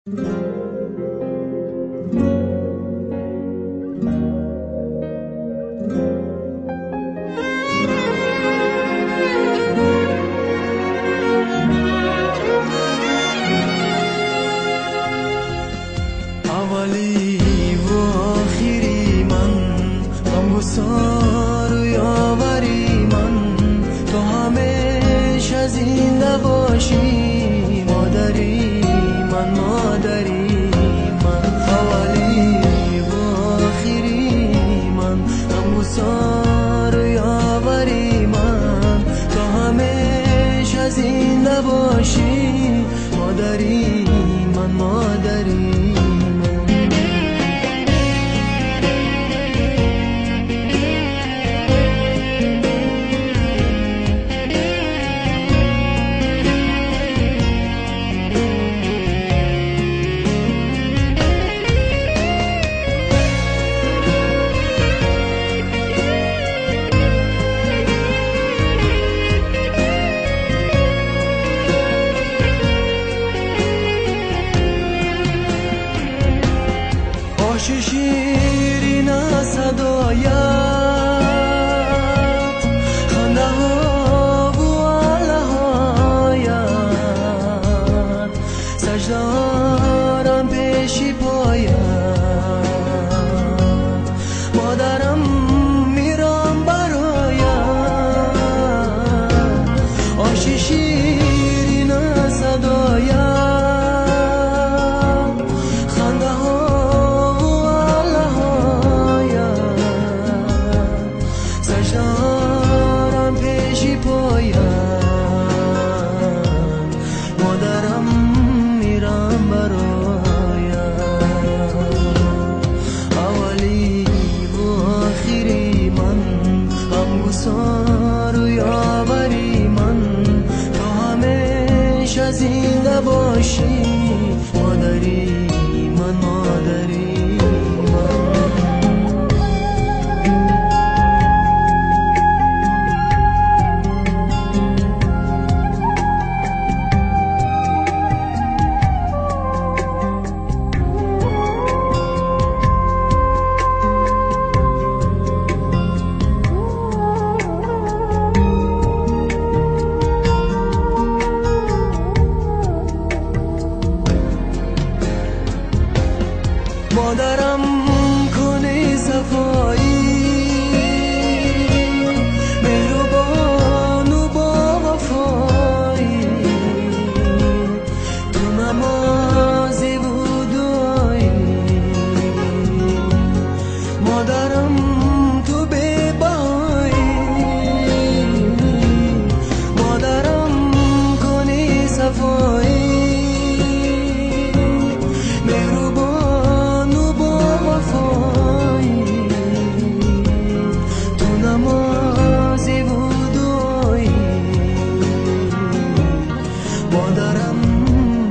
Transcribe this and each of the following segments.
اولی و آخری من، غمگسار و یاوری من، تو همیشه زنده باشی مادری من، مادری من. اولی و آخری من، غمگسار و یاوری من، تو همیشه زنده باشی مادری من، مادری. شیرین صدایت، خنده ها و آله هایت، سجده آرم پیشی پایت. مادرم میرم برایت، آشی شیرین صدایت، مادرم میرم برایت. اولی و آخری من، غمگسار و یاوری من، تو همیشه زنده باشی مادری من، مادری. مادرم کنه صفایی، مهربان و با وفایی، تو نمازی و دعایی. مادرم تو بے بهایی، مادرم کنه صفایی، مادرم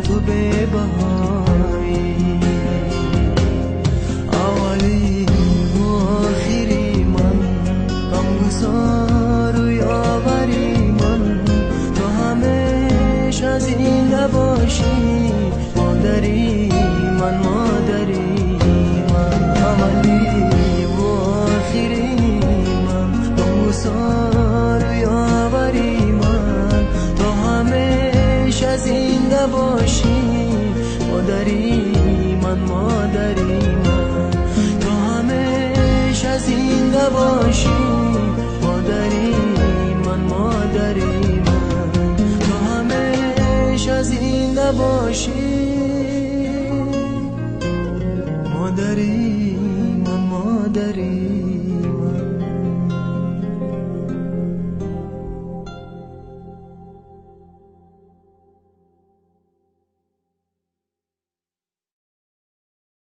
تو بے بهایی. اولی و آخری من، غمگسار و یاوری من، تو همیشه زنده باشی مادری من، مادری من. اولی و آخری من، غمگسار و یاوری من، تو همیشه زنده باشی مادری من، مادری من. تو همیشه زنده باشی مادری من، مادری من. تو همیشه زنده باشی مادری من، مادری.